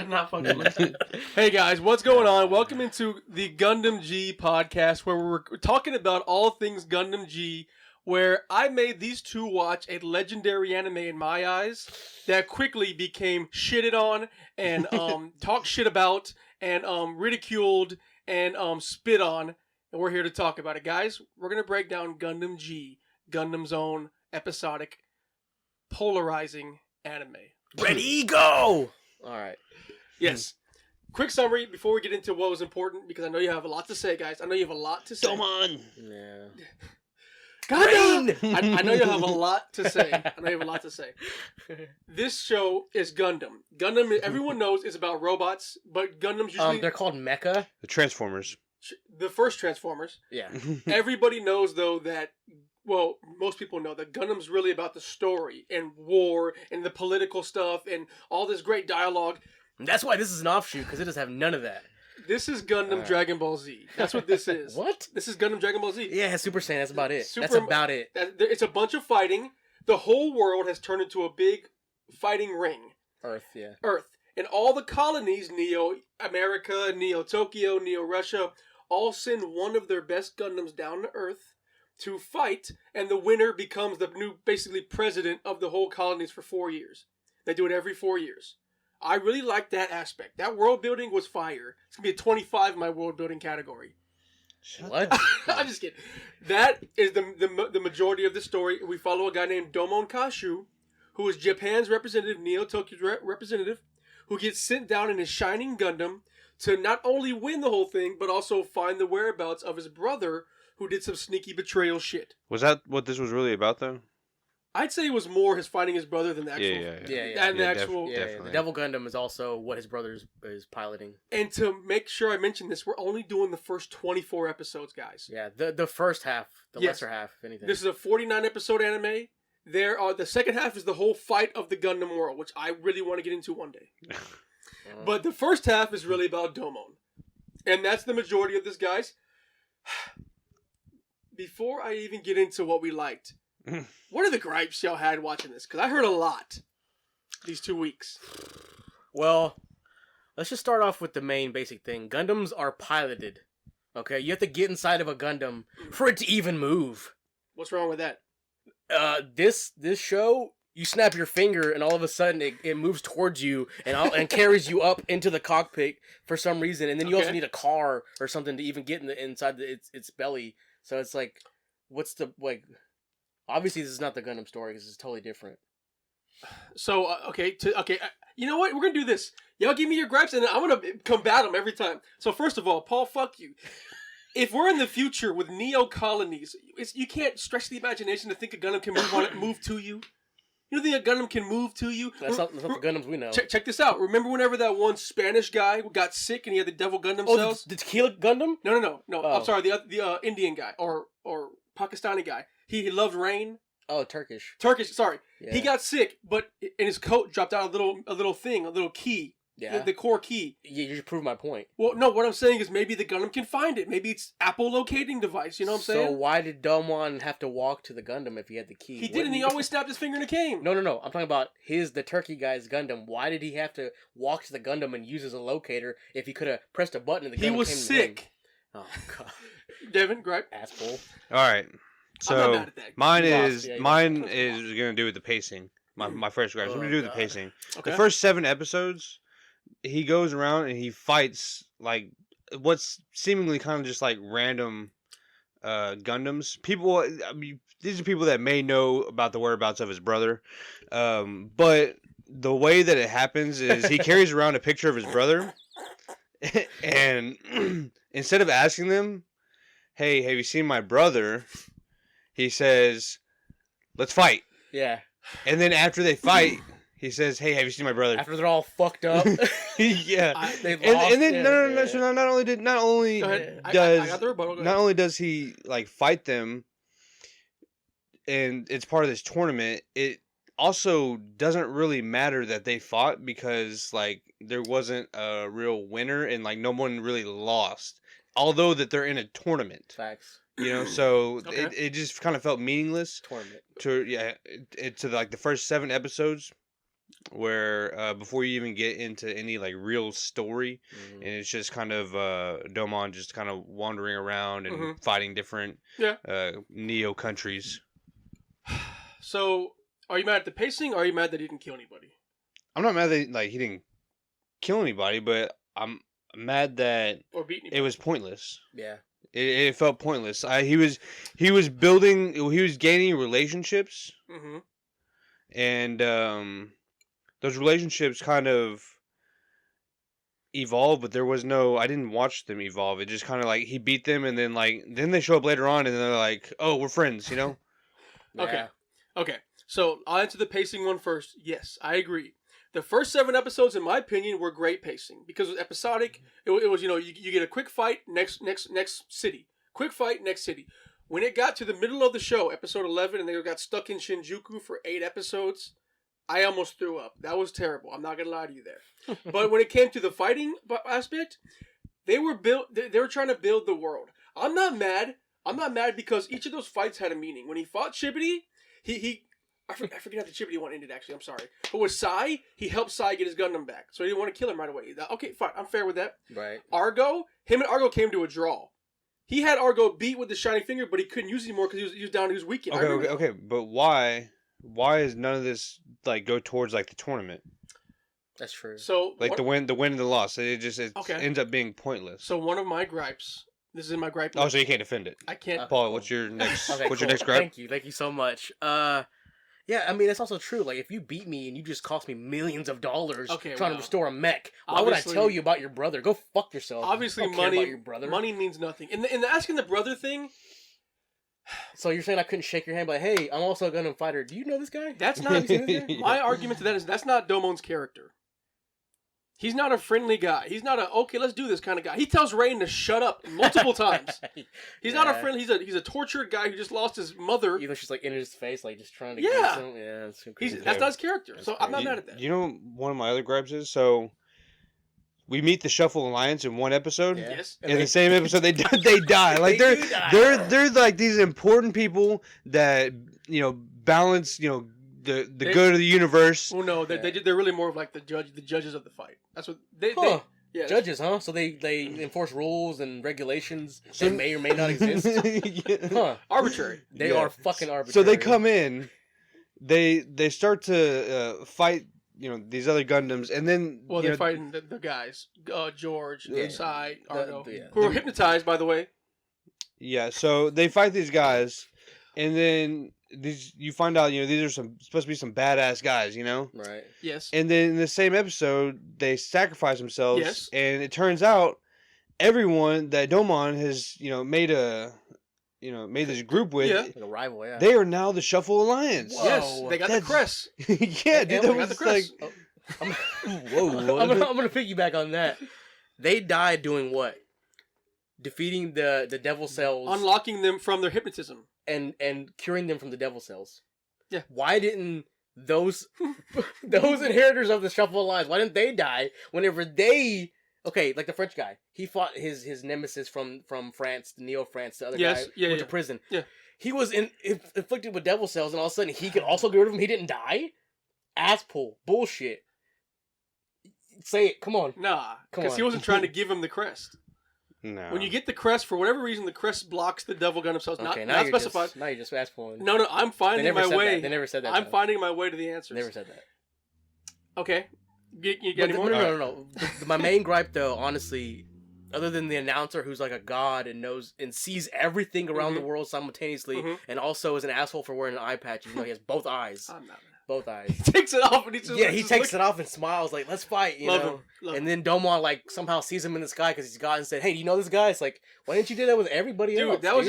Not fucking Hey guys, what's going on? Welcome into the Gundam G podcast, where we're talking about all things Gundam G, where I made these two watch a legendary anime in my eyes that quickly became shitted on and talked shit about and ridiculed and spit on, and we're here to talk about it. Guys, we're going to break down Gundam G, Gundam's own episodic, polarizing anime. Ready, go! Alright. Yes. Quick summary before we get into what was important, because I know you have a lot to say, guys. I know you have a lot to say. Come on! Yeah. I know you have a lot to say. This show is Gundam. Gundam, everyone knows, is about robots, but Gundam's usually... they're called mecha? The Transformers. The first Transformers. Yeah. Everybody knows, though, that... Well, most people know that Gundam's really about the story and war and the political stuff and all this great dialogue. And that's why this is an offshoot, because it doesn't have none of that. This is Gundam Dragon Ball Z. That's what this is. What? This is Gundam Dragon Ball Z. Yeah, Super Saiyan, that's about it. That's about it. It's a bunch of fighting. The whole world has turned into a big fighting ring. Earth, yeah. Earth. And all the colonies, Neo America, Neo Tokyo, Neo Russia, all send one of their best Gundams down to Earth to fight, and the winner becomes the new, basically, president of the whole colonies for 4 years. They do it every 4 years. I really like that aspect. That world building was fire. It's going to be a 25 in my world building category. What? I'm just kidding. That is the majority of the story. We follow a guy named Domon Kashu, who is Japan's representative, Neo Tokyo's representative, who gets sent down in his shining Gundam to not only win the whole thing, but also find the whereabouts of his brother, who did some sneaky betrayal shit. Was that what this was really about, though? I'd say it was more his finding his brother than the actual... The Devil Gundam is also what his brother is piloting. And to make sure I mention this, we're only doing the first 24 episodes, guys. Yeah, the first half, lesser half, if anything. This is a 49-episode anime. The second half is the whole fight of the Gundam world, which I really want to get into one day. But the first half is really about Domon. And that's the majority of this, guys. Before I even get into what we liked, what are the gripes y'all had watching this? Because I heard a lot these 2 weeks. Well, let's just start off with the main basic thing. Gundams are piloted. Okay, you have to get inside of a Gundam for it to even move. What's wrong with that? This show, you snap your finger and all of a sudden it moves towards you and carries you up into the cockpit for some reason, and then you also need a car or something to even get inside its belly. So it's like, what's the obviously this is not the Gundam story because it's totally different. So you know what? We're gonna do this. Y'all give me your gripes, and I'm gonna combat them every time. So first of all, Paul, fuck you. If we're in the future with Neo colonies, you can't stretch the imagination to think a Gundam can move to you. You don't think a Gundam can move to you? That's not the Gundams we know. Check this out. Remember whenever that one Spanish guy got sick and he had the Devil Gundam cells? The Tequila Gundam? No. Oh. I'm sorry, the Indian guy or Pakistani guy. He loved rain. Oh, Turkish. Sorry. Yeah. He got sick, but in his coat dropped out a little key. Yeah. The core key. Yeah, you just proved my point. Well, no, what I'm saying is maybe the Gundam can find it. Maybe it's Apple locating device, you know what I'm saying? So why did Domon have to walk to the Gundam if he had the key? He did, and he always snapped his finger and it came. No. I'm talking about the turkey guy's Gundam. Why did he have to walk to the Gundam and use as a locator if he could have pressed a button and the Gundam came? He was sick. Oh, God. Devin, gripe. Asshole. All right. So mine is going to do with the pacing. My first gripe is going to do with the pacing. Okay. The first 7 episodes, he goes around and he fights like what's seemingly kind of just like random Gundams. People, these are people that may know about the whereabouts of his brother, but the way that it happens is he carries around a picture of his brother, and instead of asking them, "Hey, have you seen my brother?" he says, "Let's fight." Yeah. And then after they fight, he says, "Hey, have you seen my brother?" After they're all fucked up. Yeah. And then no. So not only does he like fight them, and it's part of this tournament, it also doesn't really matter that they fought because like there wasn't a real winner and like no one really lost. Although that they're in a tournament. Facts. You know, so Okay. it just kind of felt meaningless Tournament. to like the first 7 episodes. where before you even get into any like real story, and it's just kind of Domon just kind of wandering around and fighting different Neo countries. So, are you mad at the pacing, or are you mad that he didn't kill anybody? I'm not mad that like he didn't kill anybody, but I'm mad that it was pointless. Yeah, it felt pointless. He was gaining relationships, and those relationships kind of evolved, but there was no. I didn't watch them evolve. It just kind of like he beat them, and then they show up later on, and they're like, "Oh, we're friends," you know? Okay. So I'll answer the pacing one first. Yes, I agree. The first 7 episodes, in my opinion, were great pacing because it was episodic. It was you get a quick fight, next city, quick fight, next city. When it got to the middle of the show, episode 11, and they got stuck in Shinjuku for 8 episodes, I almost threw up. That was terrible. I'm not gonna lie to you there. But when it came to the fighting aspect, they were trying to build the world. I'm not mad because each of those fights had a meaning. When he fought Chibity, I forget how the Chibity one ended, actually. I'm sorry. But with Sai, he helped Sai get his Gundam back. So he didn't want to kill him right away. Okay, fine. I'm fair with that. Right. Him and Argo came to a draw. He had Argo beat with the shining finger, but he couldn't use it anymore because he was down. He was weakened. Okay. But why is none of this like go towards like the tournament? That's true. So like the win and the loss. It ends up being pointless. So one of my gripes. This is in my gripe. Oh, so you can't defend it. I can't. Paul, what's your next? Okay, what's your next gripe? Thank you so much. Yeah, I mean, that's also true. Like, if you beat me and you just cost me millions of dollars trying to restore a mech, why would I tell you about your brother? Go fuck yourself. Obviously, money means nothing. In the asking the brother thing... So you're saying I couldn't shake your hand, but hey, I'm also a Gundam fighter. Do you know this guy? That's not... My argument to that is that's not Domon's character. He's not a friendly guy. He's not okay, let's do this kind of guy. He tells Rain to shut up multiple times. He's not a friend. He's a tortured guy who just lost his mother. Even though she's like in his face, like just trying to get him. Yeah, that's not his character. So I'm not mad at that. You know, one of my other gripes is we meet the Shuffle Alliance in one episode. Yeah. Yes. In the same episode, they die. Like they're like these important people that balance the good of the universe. Well, no, they're really more of like the judges of the fight. That's what they judges, huh? So they enforce rules and regulations that may or may not exist. Huh? Arbitrary. They are fucking arbitrary. So they come in, they start to fight. These other Gundams, and then they're fighting the guys, George, Sai, Argo, who are hypnotized, by the way. Yeah, so they fight these guys, and then you find out these are supposed to be some badass guys, right? Yes. And then in the same episode, they sacrifice themselves, yes. And it turns out everyone that Domon has made this group with, like a rival, yeah. They are now the Shuffle Alliance. Whoa. Yes, they got the crest. Yeah, dude, that was like. Whoa! I'm gonna piggyback on that. They died doing what? Defeating the devil cells, unlocking them from their hypnotism, and curing them from the devil cells. Yeah. Why didn't those inheritors of the Shuffle Alliance? Why didn't they die whenever they? Okay, like the French guy, he fought his nemesis from France, the Neo France, the other guy went to prison. Yeah, he was inflicted with devil cells, and all of a sudden he could also get rid of him. He didn't die. Ass pull, bullshit. Say it, come on. Nah, because he wasn't trying to give him the crest. No. When you get the crest, for whatever reason, the crest blocks the devil gun themselves. Okay, not specified. Now you're just ass pulling. No, I'm finding my way. They never said that. I'm finding my way to the answers. They never said that. Okay. You get any more? No. My main gripe, though, honestly, other than the announcer who's like a god and knows and sees everything around the world simultaneously, and also is an asshole for wearing an eye patch, he has both eyes. I'm not. Both eyes. He takes it off and he takes it off and smiles like, "Let's fight," Love him. And then Domon like somehow sees him in the sky because he's God and said, "Hey, do you know this guy?" It's like, why didn't you do that with everybody else? Dude, that was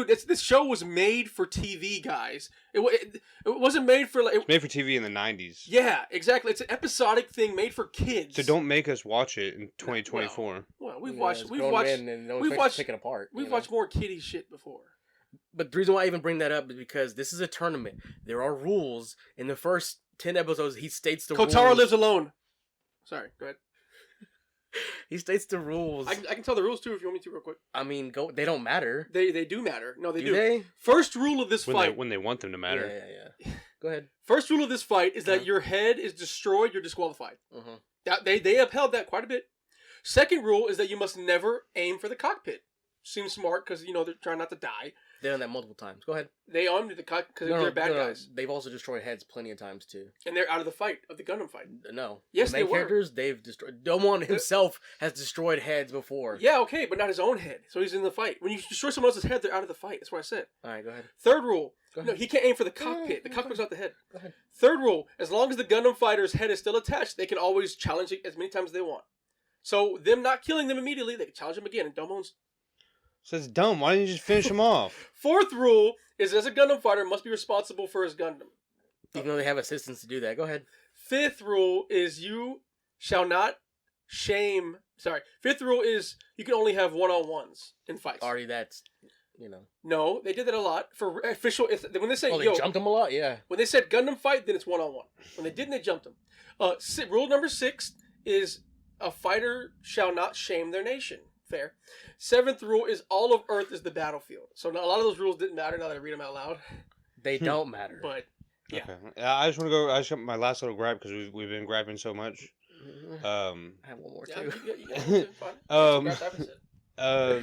just this show was made for TV, guys. It wasn't made for like. It was made for TV in the 90s. Yeah, exactly. It's an episodic thing made for kids. So don't make us watch it in 2024. Well, we've watched picking apart. We've watched more kiddie shit before. But the reason why I even bring that up is because this is a tournament. There are rules. In the first 10 episodes, he states the rules. Kotaro lives alone. Sorry, go ahead. He states the rules. I can tell the rules too if you want me to real quick. I mean, they don't matter. They do matter. No, they do. They? First rule of this fight. When they want them to matter. Yeah. Go ahead. First rule of this fight is that your head is destroyed, you're disqualified. They upheld that quite a bit. Second rule is that you must never aim for the cockpit. Seems smart because, they're trying not to die. They've done that multiple times. Go ahead. They aimed at the cockpit because they're bad guys. They've also destroyed heads plenty of times, too. And they're out of the fight, of the Gundam fight. No. Yes, the main characters, they've destroyed. Domon himself has destroyed heads before. Yeah, okay, but not his own head. So he's in the fight. When you destroy someone else's head, they're out of the fight. That's what I said. All right, go ahead. Third rule. No, he can't aim for the cockpit. The cockpit's not the head. Go ahead. Third rule. As long as the Gundam fighter's head is still attached, they can always challenge it as many times as they want. So them not killing them immediately, they can challenge him again. And Domon's... So it's dumb. Why didn't you just finish him off? Fourth rule is as a Gundam fighter must be responsible for his Gundam. Even though they have assistants to do that. Go ahead. Fifth rule is you shall not shame... Sorry. Fifth rule is you can only have one-on-ones in fights. Already that's, No, they did that a lot. For official... When they say, they jumped him a lot? Yeah. When they said Gundam fight, then it's one-on-one. When they didn't, they jumped him. Rule number 6 is a fighter shall not shame their nation. Fair. Seventh rule is all of Earth is the battlefield. So a lot of those rules didn't matter now that I read them out loud. They don't matter. But, yeah. Okay. I just want to go... I just got my last little gripe because we've been griping so much. I have one more, too.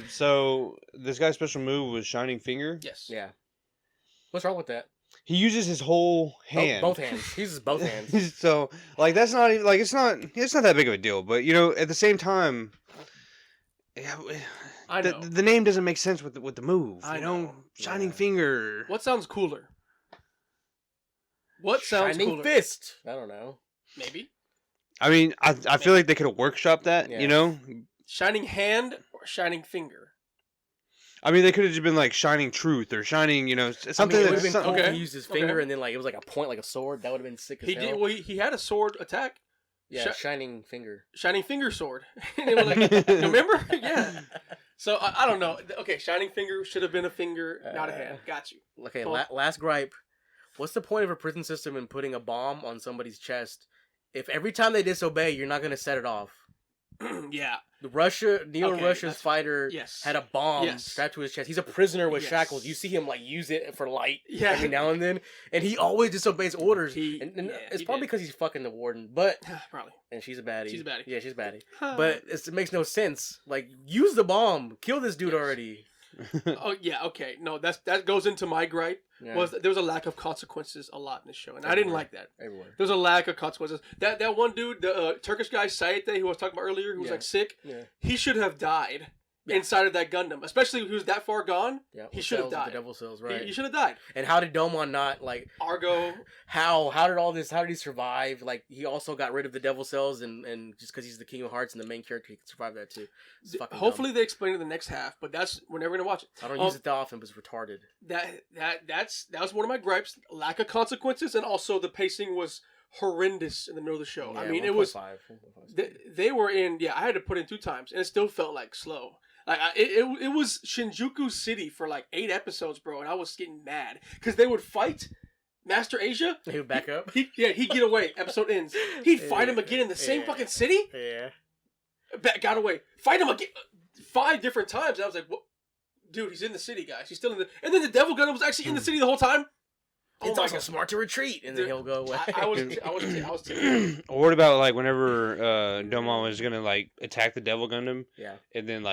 So this guy's special move was Shining Finger. Yes. Yeah. What's wrong with that? He uses his whole hand. Both hands. He uses both hands. So, that's not even, it's not that big of a deal. But, at the same time... I know. The name doesn't make sense with the move. I know. Shining Finger. What sounds cooler? What sounds Shining cooler? Fist. I don't know. Maybe. I mean, I feel like they could have workshopped that, Shining Hand or Shining Finger? I mean, they could have just been like Shining Truth or Shining, something. It would have been cool okay. if he used his finger and then it was like a point, like a sword. That would have been sick as hell. Did. Well, he had a sword attack. Yeah, Shining Finger. Shining Finger sword. Remember? Yeah. So, I don't know. Okay, Shining Finger should have been a finger, not a hand. Got you. Okay, last gripe. What's the point of a prison system in putting a bomb on somebody's chest if every time they disobey, you're not going to set it off? Yeah. Russia's fighter had a bomb strapped to his chest. He's a prisoner with shackles. You see him use it for light every now and then, and he always disobeys orders. It's probably because he's fucking the warden, but probably. And she's a baddie. She's a baddie. Yeah, she's a baddie. But it makes no sense. Use the bomb. Kill this dude already. Oh yeah, okay. No, that goes into my gripe. Yeah. There was a lack of consequences a lot in this show, and I didn't like that. Everywhere. There was a lack of consequences. That one dude, the Turkish guy Saite, who I was talking about earlier, who was sick. Yeah. He should have died inside of that Gundam, especially if he was that far gone. Yeah, he should have died. The devil cells, right? He should have died. And how did Domon not Argo? How did he survive? He also got rid of the devil cells, and just because he's the King of Hearts and the main character, he can survive that too. Hopefully they explain it in the next half, but we're never gonna watch it. I don't use it that often, but it's retarded. That was one of my gripes. Lack of consequences, and also the pacing was horrendous in the middle of the show. Yeah, I mean, it was. They were in. Yeah, I had to put in 2 times, and it still felt slow. It was Shinjuku City for 8 episodes, bro, and I was getting mad because they would fight Master Asia. He would back up. He'd get away. Episode ends. He'd fight him again in the same fucking city. Yeah. Got away. Fight him again 5 different times. And I was like, "What, dude? He's in the city, guys. He's still in the." And then the Devil Gundam was actually in the city the whole time. It's also smart to retreat, and then he'll go away. I was terrible. Or what about whenever Domon was gonna attack the Devil Gundam? Yeah. And then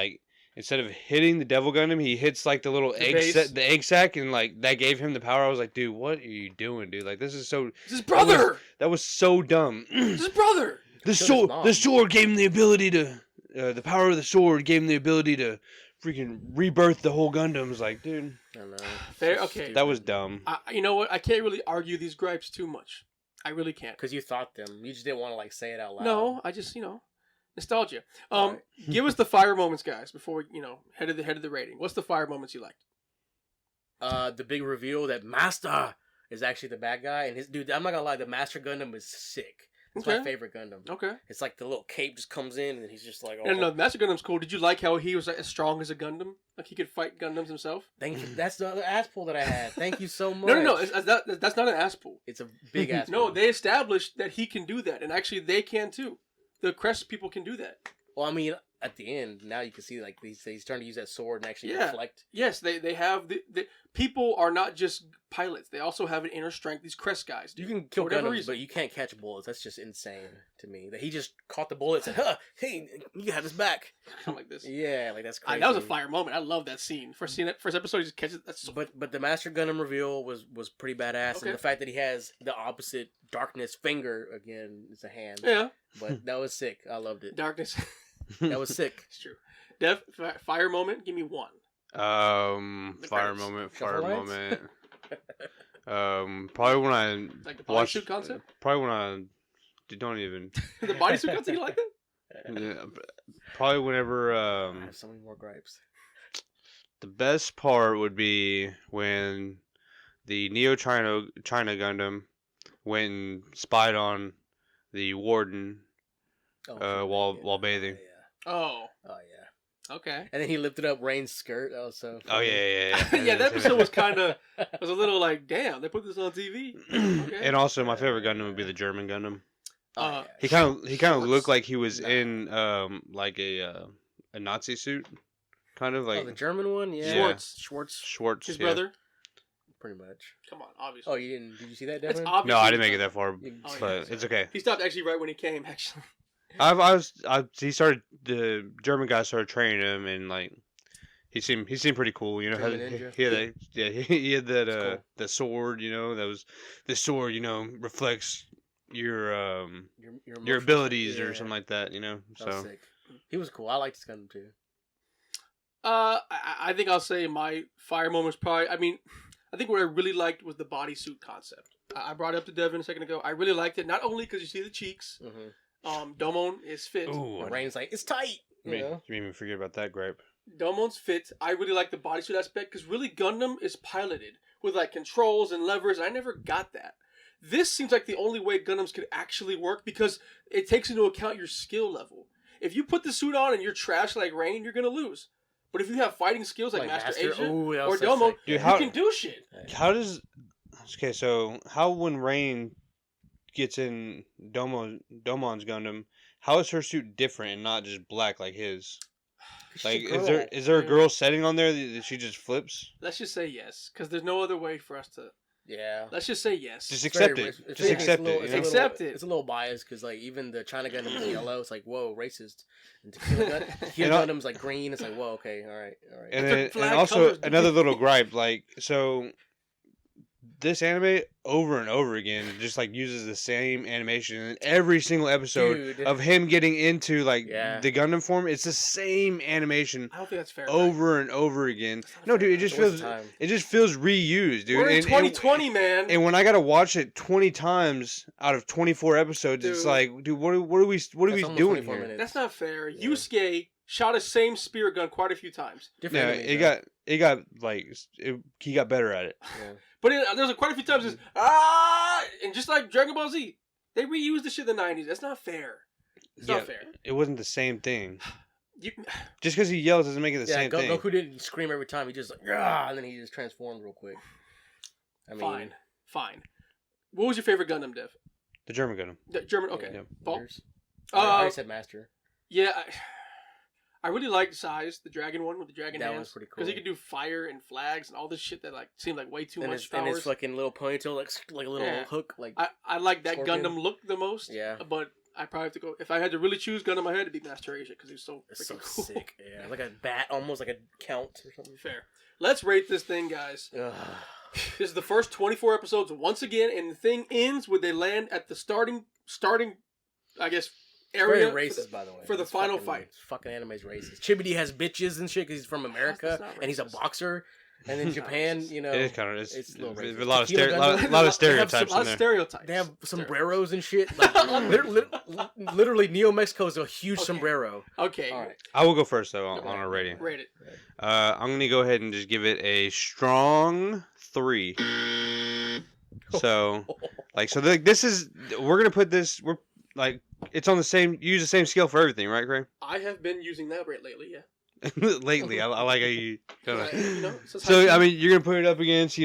instead of hitting the Devil Gundam, he hits the little the egg sack, and that gave him the power. I was like, dude, what are you doing, dude? This is so. It's his brother. That was so dumb. It's his brother. The sword gave him the ability to. The power of the sword gave him the ability to freaking rebirth the whole Gundam. It's dude. I don't know. Fair, okay. That was dumb. You know what? I can't really argue these gripes too much. I really can't. Because you thought them. You just didn't want to say it out loud. No, I just nostalgia. Right. Give us the fire moments, guys, before we head of the rating. What's the fire moments you liked? The big reveal that Master is actually the bad guy, and I'm not gonna lie, the Master Gundam is sick. It's my favorite Gundam. Okay. It's the little cape just comes in, and he's just No, Master Gundam's cool. Did you like how he was as strong as a Gundam? He could fight Gundams himself? Thank you. That's the other ass pull that I had. Thank you so much. No. That's not an ass pull. It's a big ass pull. No, they established that he can do that, and actually they can too. The Crest people can do that. Well, I mean, at the end, now you can see like he's starting to use that sword and actually reflect. Yes, they have the people are not just pilots; they also have an inner strength. These Crest guys, you can kill Gundams, but you can't catch bullets. That's just insane to me. That he just caught the bullets and hey, you have this back. Like this. Yeah, like that's crazy. That was a fire moment. I love that scene. First episode, he just catches. But the Master Gundam reveal was pretty badass, and the fact that he has the opposite darkness finger again is a hand. Yeah, but that was sick. I loved it. Darkness. That was sick. It's true. Dev, fire moment. Give me one. Fire moment. Probably when I like the bodysuit concept. Probably when I don't even the bodysuit concept. You like that? Yeah, probably whenever. I have so many more gripes. The best part would be when the Neo China Gundam went and spied on the warden while bathing. Oh yeah. Okay. And then he lifted up Rain's skirt. That was so funny. Oh yeah. Yeah, that episode was a little like, damn, they put this on TV. Okay. And also, my favorite Gundam would be the German Gundam. He kind of looked like he was in like a Nazi suit, kind of like the German one. Yeah, Schwartz, his brother. Pretty much. Come on, obviously. Oh, you didn't? Did you see that, Devin? No, I didn't make it that far, but it's okay. He stopped actually right when he came. Actually, the German guy started training him, and like he seemed pretty cool. You know, he had that cool. The sword. You know, the sword. You know, reflects your abilities or something like that. You know, so sick. He was cool. I liked his Gundam too. I think I'll say my fire moment was probably. I mean, I think what I really liked was the bodysuit concept. I brought it up to Devin a second ago. I really liked it, not only because you see the cheeks. Mm-hmm. Domon is fit. Ooh, Rain's like, it's tight. You made me forget about that gripe. Domon's fit. I really like the bodysuit aspect because really Gundam is piloted with like controls and levers. And I never got that. This seems like the only way Gundams could actually work because it takes into account your skill level. If you put the suit on and you're trash like Rain, you're gonna lose. But if you have fighting skills like Master Asia or Domo, you can do shit. How does... Okay, so how when Rain gets in Domon's Gundam, how is her suit different and not just black like his? Like, is there a girl setting on there that she just flips? Let's just say yes, because there's no other way for us to... Yeah. Let's just say yes. Just accept it. Just accept it. Accept it. It's a little biased because like even the China Gundam is yellow. It's like whoa, racist. And Tequila Gundam's like green. It's like whoa, okay, all right. And also another little gripe, like so. This anime over and over again just like uses the same animation in every single episode of him getting into like the Gundam form. It's the same animation. I don't think that's fair. Over and over again. No, dude, it just feels reused, dude. We're in 2020, man. And when I gotta watch it 20 times out of 24 episodes, it's like, dude, what are we doing here? Minutes. That's not fair. Yeah. Yusuke shot a same spirit gun quite a few times. He got better at it. Yeah. But there's quite a few times, and just like Dragon Ball Z, they reused the shit in the 90s. That's not fair. It's not fair. It wasn't the same thing. Just because he yells doesn't make it the same thing. Goku didn't scream every time. He just like, and then he just transformed real quick. I mean, fine. What was your favorite Gundam, Dev? The German Gundam. The German, okay. Yeah. Paul? I already said Master. Yeah, I really liked Size, the dragon one with the dragon hands. That was pretty cool. Because he could do fire and flags and all this shit that like seemed like way too much powers. And his fucking little ponytail, like a little hook. Like I like that Scorpion. Gundam look the most. Yeah. But I probably have to go, if I had to really choose Gundam, I had to be Master Asia because he's so freaking cool. Sick. Yeah, like a bat, almost like a count or something. Fair. Let's rate this thing, guys. This is the first 24 episodes once again, and the thing ends where they land at the starting, I guess, area. Very racist, by the way. For the final fight. Fucking anime's racist. Chibity has bitches and shit because he's from America and he's a boxer. And in Japan, you know, it is kind of it's a little racist. A lot of stereotypes. A lot of stereotypes. They have sombreros and shit. Like, literally, Neo Mexico is a huge sombrero. Okay. All right. I will go first though on our rating. Rate it. I'm gonna go ahead and just give it a strong 3. So, we're gonna put this. We're like it's on the same. Use the same scale for everything, right, Craig? I have been using that rate lately. Yeah. Lately, I like how you kind of. So I mean, you're gonna put it up against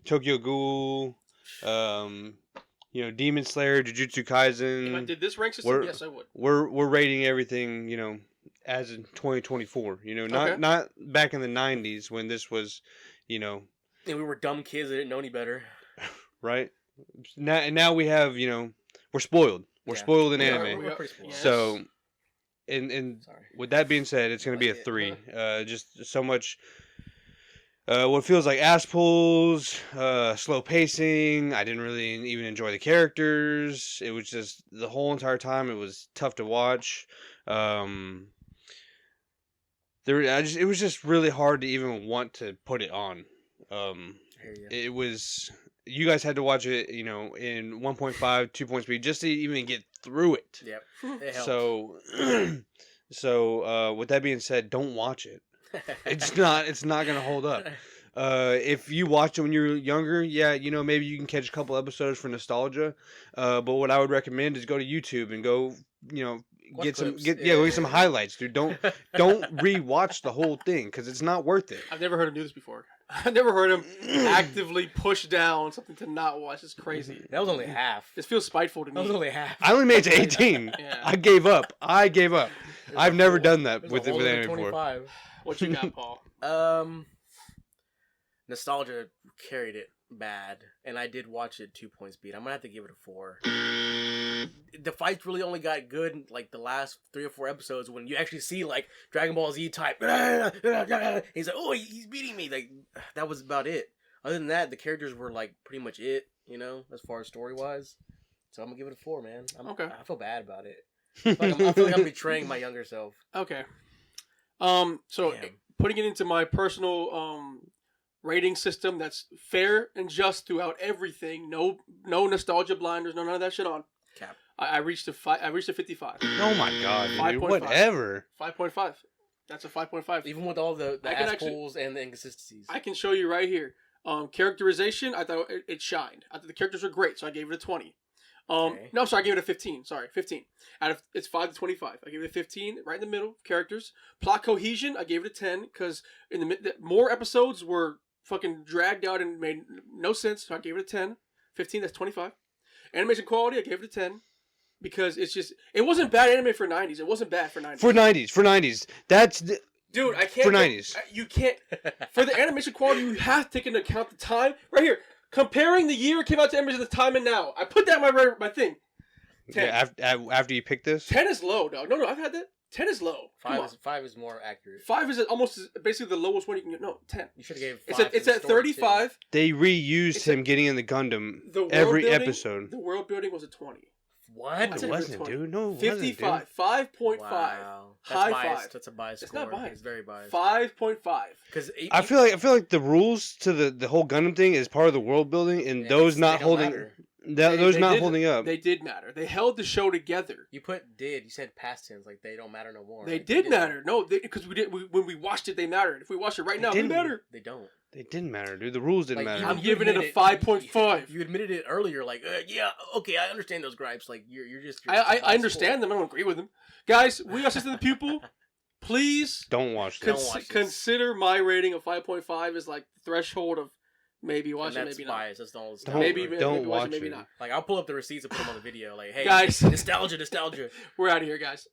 Tokyo Ghoul, Demon Slayer, Jujutsu Kaisen. If I did this rank system, yes, I would. We're rating everything as in 2024. Not back in the 90s when this was, And we were dumb kids that didn't know any better. Right. Now we have, we're spoiled. We're spoiled in anime. We're pretty spoiled. So, and with that being said, it's going to be a 3. Just so much. What feels like ass pulls, slow pacing. I didn't really even enjoy the characters. It was just the whole entire time. It was tough to watch. It was just really hard to even want to put it on. It was. You guys had to watch it, in 1.5, 2 speed just to even get through it. Yep. It helped. So, with that being said, don't watch it. It's not gonna hold up. If you watched it when you were younger, maybe you can catch a couple episodes for nostalgia. But what I would recommend is go to YouTube and go, get some highlights, dude. Don't rewatch the whole thing because it's not worth it. I've never heard him do this before. I've never heard him actively push down something to not watch. It's crazy. That was only half. This feels spiteful to me. That was only half. I only made it to 18. Yeah. I gave up. I've never done that with anime before. What you got, Paul? Nostalgia carried it bad, and I did watch it 2 speed. I'm gonna have to give it a 4. The fights really only got good in, like the last 3 or 4 episodes when you actually see like Dragon Ball Z type. He's like, oh, he's beating me. Like that was about it. Other than that, the characters were like pretty much it. As far as story wise. So I'm gonna give it a 4, man. Okay. I feel bad about it. I feel like I'm betraying my younger self. Okay. So putting it into my personal rating system that's fair and just throughout everything. No nostalgia blinders. None of that shit on. Cap. I reached a 55. Oh my god, dude. Whatever. 5.5. That's a 5.5. Even with all the ass pulls and the inconsistencies. I can show you right here. Characterization, I thought it shined. I thought the characters were great, so I gave it a 20. Okay. No, I'm sorry, I gave it a 15. Sorry, 15. It's 5 to 25. I gave it a 15, right in the middle. Characters. Plot cohesion, I gave it a 10, because more episodes were fucking dragged out and made no sense, so I gave it a 10. 15, that's 25. Animation quality, I gave it a 10. Because it wasn't bad anime for 90s. It wasn't bad for 90s. For 90s. That's... Dude, I can't... For 90s. You can't... For the animation quality, you have to take into account the time. Right here. Comparing the year it came out to animation at the time and now. I put that in my thing. 10. Yeah, after you pick this? 10 is low, dog. No, I've had that. 10 is low. 5 is more accurate. 5 is almost basically the lowest one you can get. No, 10. You should have gave 5. It's at 35. Too. They reused him getting in the Gundam every episode. The world building was a 20. What? It wasn't, dude. No, it 55. 5.5. Wow. High biased. 5. That's a biased It's score. not biased. It's very biased. 5.5. Because I feel like the rules to the whole Gundam thing is part of the world building, and those not holding holding up. They did matter. They held the show together. You said past tense, like they don't matter no more. They did matter. No, because when we watched it, they mattered. If we watch it right now, they matter. They don't. They didn't matter, dude. The rules didn't matter. I'm giving it a 5.5. You admitted it earlier, like, yeah, okay, I understand those gripes. Like, you're just. I understand them. I don't agree with them, guys. We got System of the Pupil. Please don't watch this. Consider my rating of 5.5 as like the threshold of maybe watch it, maybe not. Bias. That's the only stuff. Maybe don't watch watch it, maybe not. Like, I'll pull up the receipts and put them on the video. Like, hey, guys, nostalgia. We're out of here, guys.